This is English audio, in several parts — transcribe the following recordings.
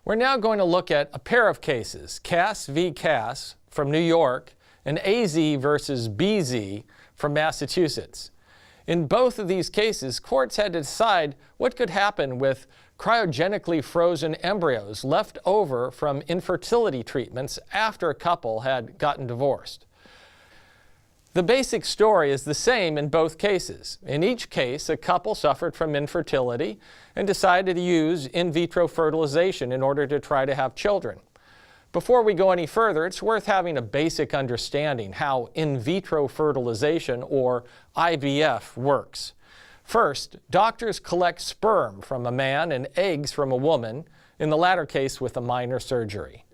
We're now going to look at a pair of cases, Kass v. Kass from New York and AZ versus BZ from Massachusetts. In both of these cases, courts had to decide what could happen with cryogenically frozen embryos left over from infertility treatments after a couple had gotten divorced. The basic story is the same in both cases. In each case, a couple suffered from infertility and decided to use in vitro fertilization in order to try to have children. Before we go any further, it's worth having a basic understanding how in vitro fertilization, or IVF, works. First, doctors collect sperm from a man and eggs from a woman, in the latter case with a minor surgery.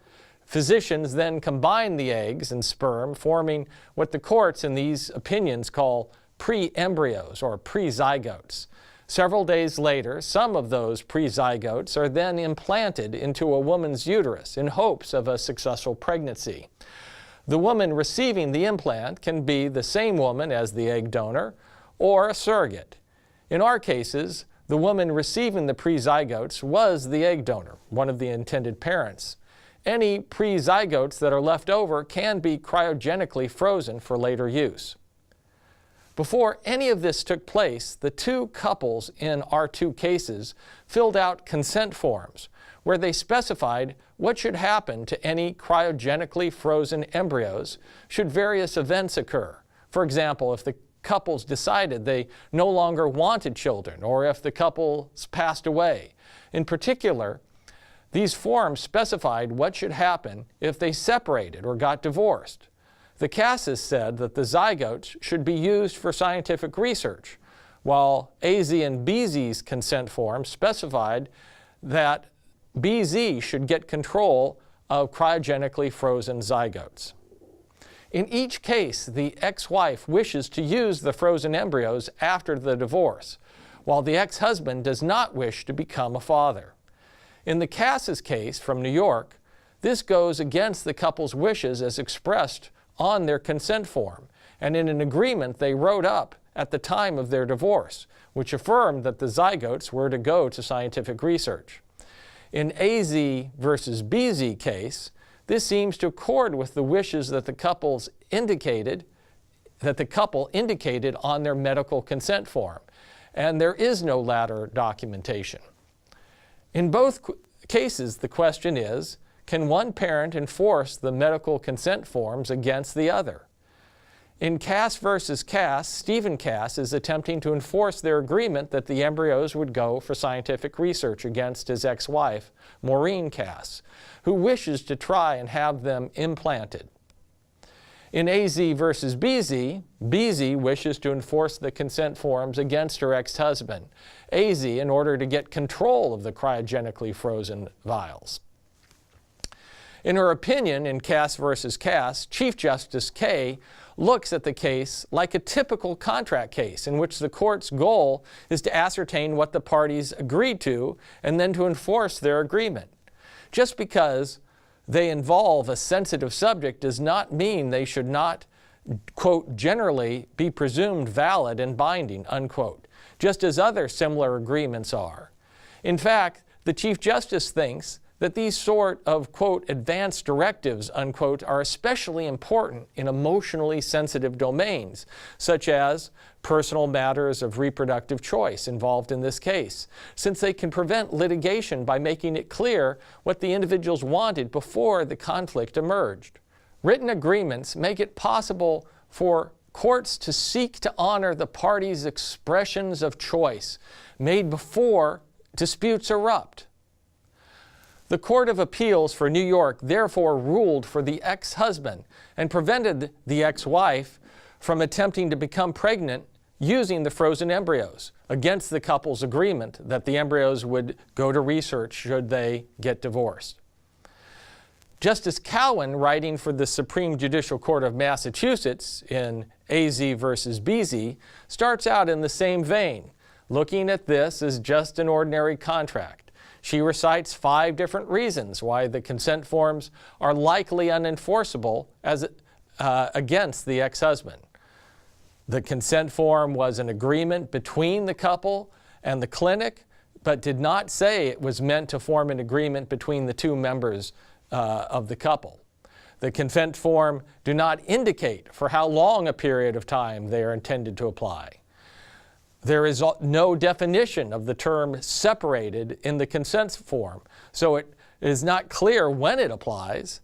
Physicians then combine the eggs and sperm, forming what the courts in these opinions call pre-embryos or pre-zygotes. Several days later, some of those pre-zygotes are then implanted into a woman's uterus in hopes of a successful pregnancy. The woman receiving the implant can be the same woman as the egg donor or a surrogate. In our cases, the woman receiving the pre-zygotes was the egg donor, one of the intended parents. Any pre-zygotes that are left over can be cryogenically frozen for later use. Before any of this took place, the two couples in our two cases filled out consent forms where they specified what should happen to any cryogenically frozen embryos should various events occur. For example, if the couples decided they no longer wanted children, or if the couples passed away. In particular, these forms specified what should happen if they separated or got divorced. The Kasses said that the zygotes should be used for scientific research, while AZ and BZ's consent form specified that BZ should get control of cryogenically frozen zygotes. In each case, the ex-wife wishes to use the frozen embryos after the divorce, while the ex-husband does not wish to become a father. In the Kasses case from New York, this goes against the couple's wishes as expressed on their consent form and in an agreement they wrote up at the time of their divorce, which affirmed that the zygotes were to go to scientific research. In AZ versus BZ case, this seems to accord with the wishes that the couple indicated on their medical consent form, and there is no latter documentation. In both cases, the question is, can one parent enforce the medical consent forms against the other? In Kass versus Kass, Stephen Kass is attempting to enforce their agreement that the embryos would go for scientific research against his ex-wife, Maureen Kass, who wishes to try and have them implanted. In AZ versus BZ, BZ wishes to enforce the consent forms against her ex-husband, AZ, in order to get control of the cryogenically frozen vials. In her opinion in Kass versus Kass, Chief Justice Kaye looks at the case like a typical contract case in which the court's goal is to ascertain what the parties agreed to and then to enforce their agreement. Just because they involve a sensitive subject does not mean they should not, quote, generally be presumed valid and binding, unquote, just as other similar agreements are. In fact, the Chief Justice thinks that these sort of, quote, advanced directives, unquote, are especially important in emotionally sensitive domains, such as personal matters of reproductive choice involved in this case, since they can prevent litigation by making it clear what the individuals wanted before the conflict emerged. Written agreements make it possible for courts to seek to honor the parties' expressions of choice made before disputes erupt. The Court of Appeals for New York therefore ruled for the ex-husband and prevented the ex-wife from attempting to become pregnant using the frozen embryos against the couple's agreement that the embryos would go to research should they get divorced. Justice Cowan, writing for the Supreme Judicial Court of Massachusetts in AZ versus BZ, starts out in the same vein, looking at this as just an ordinary contract. She recites 5 different reasons why the consent forms are likely unenforceable against the ex-husband. The consent form was an agreement between the couple and the clinic but did not say it was meant to form an agreement between the two members of the couple. The consent form do not indicate for how long a period of time they are intended to apply. There is no definition of the term separated in the consent form, so it is not clear when it applies.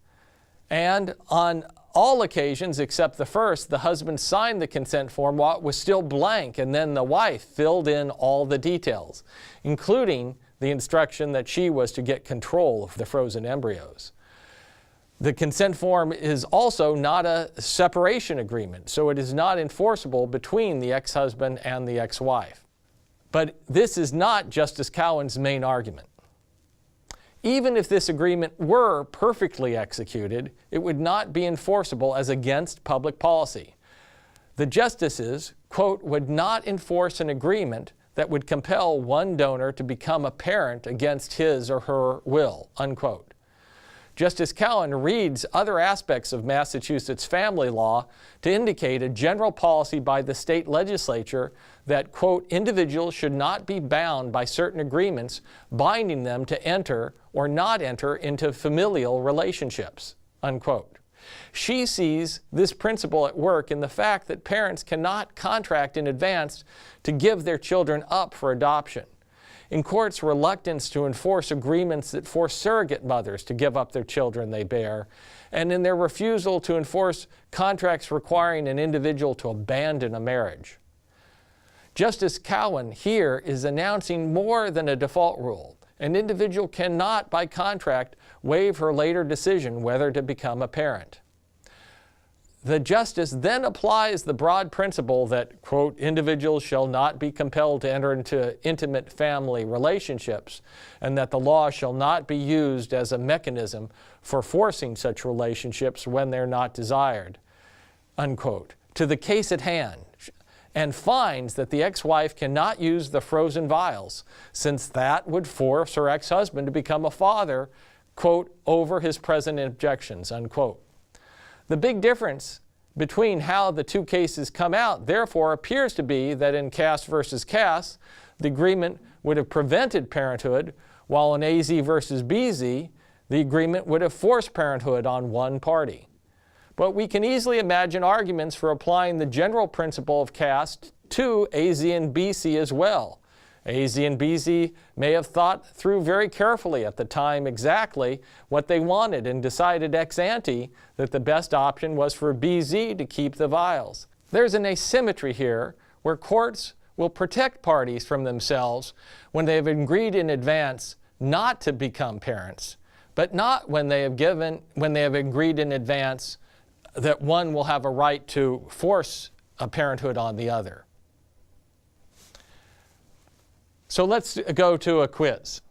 And on all occasions except the first, the husband signed the consent form while it was still blank, and then the wife filled in all the details, including the instruction that she was to get control of the frozen embryos. The consent form is also not a separation agreement, so it is not enforceable between the ex-husband and the ex-wife. But this is not Justice Cowan's main argument. Even if this agreement were perfectly executed, it would not be enforceable as against public policy. The justices, quote, would not enforce an agreement that would compel one donor to become a parent against his or her will, unquote. Justice Cowan reads other aspects of Massachusetts family law to indicate a general policy by the state legislature that, quote, individuals should not be bound by certain agreements binding them to enter or not enter into familial relationships, unquote. She sees this principle at work in the fact that parents cannot contract in advance to give their children up for adoption, in courts' reluctance to enforce agreements that force surrogate mothers to give up their children they bear, and in their refusal to enforce contracts requiring an individual to abandon a marriage. Justice Cowan here is announcing more than a default rule. An individual cannot, by contract, waive her later decision whether to become a parent. The justice then applies the broad principle that, quote, individuals shall not be compelled to enter into intimate family relationships, and that the law shall not be used as a mechanism for forcing such relationships when they're not desired, unquote, to the case at hand, and finds that the ex-wife cannot use the frozen vials, since that would force her ex-husband to become a father, quote, over his present objections, unquote. The big difference between how the two cases come out, therefore, appears to be that in Kass versus Kass, the agreement would have prevented parenthood, while in AZ versus BZ, the agreement would have forced parenthood on one party. But we can easily imagine arguments for applying the general principle of Kass to AZ and BC as well. AZ and BZ may have thought through very carefully at the time exactly what they wanted and decided ex ante that the best option was for BZ to keep the vials. There's an asymmetry here where courts will protect parties from themselves when they have agreed in advance not to become parents, but not when they have agreed in advance that one will have a right to force a parenthood on the other. So let's go to a quiz.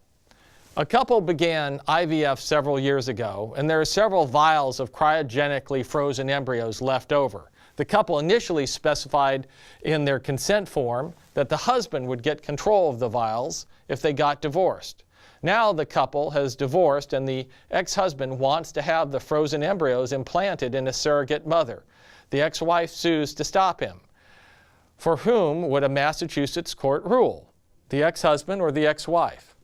A couple began IVF several years ago, and there are several vials of cryogenically frozen embryos left over. The couple initially specified in their consent form that the husband would get control of the vials if they got divorced. Now the couple has divorced, and the ex-husband wants to have the frozen embryos implanted in a surrogate mother. The ex-wife sues to stop him. For whom would a Massachusetts court rule? The ex-husband or the ex-wife?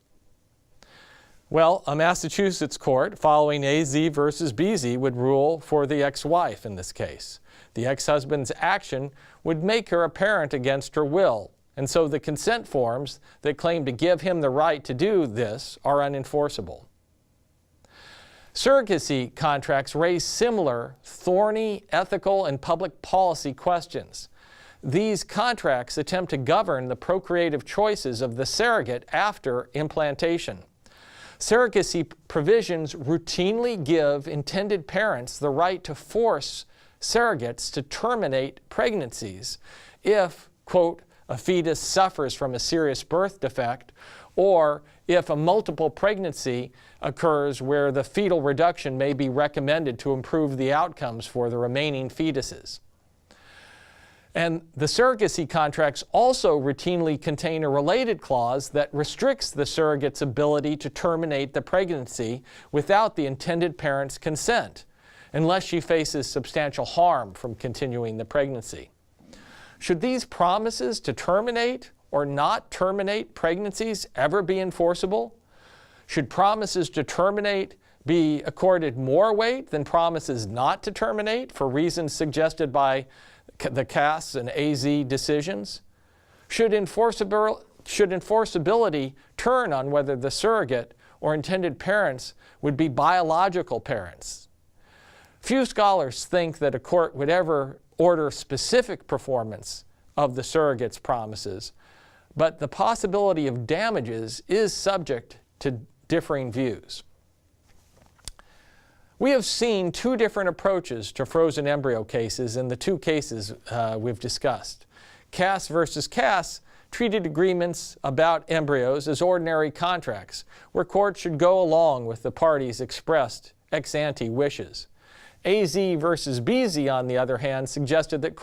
Well, a Massachusetts court following AZ versus BZ would rule for the ex-wife in this case. The ex-husband's action would make her a parent against her will, and so the consent forms that claim to give him the right to do this are unenforceable. Surrogacy contracts raise similar thorny ethical and public policy questions. These contracts attempt to govern the procreative choices of the surrogate after implantation. Surrogacy provisions routinely give intended parents the right to force surrogates to terminate pregnancies if, quote, a fetus suffers from a serious birth defect, or if a multiple pregnancy occurs where the fetal reduction may be recommended to improve the outcomes for the remaining fetuses. And the surrogacy contracts also routinely contain a related clause that restricts the surrogate's ability to terminate the pregnancy without the intended parent's consent, unless she faces substantial harm from continuing the pregnancy. Should these promises to terminate or not terminate pregnancies ever be enforceable? Should promises to terminate be accorded more weight than promises not to terminate for reasons suggested by the Kass and AZ decisions? Should enforceability turn on whether the surrogate or intended parents would be biological parents? Few scholars think that a court would ever order specific performance of the surrogate's promises, but the possibility of damages is subject to differing views. We have seen two different approaches to frozen embryo cases in the two cases we've discussed. Kass versus Kass treated agreements about embryos as ordinary contracts, where courts should go along with the parties' expressed ex ante wishes. AZ versus BZ, on the other hand, suggested that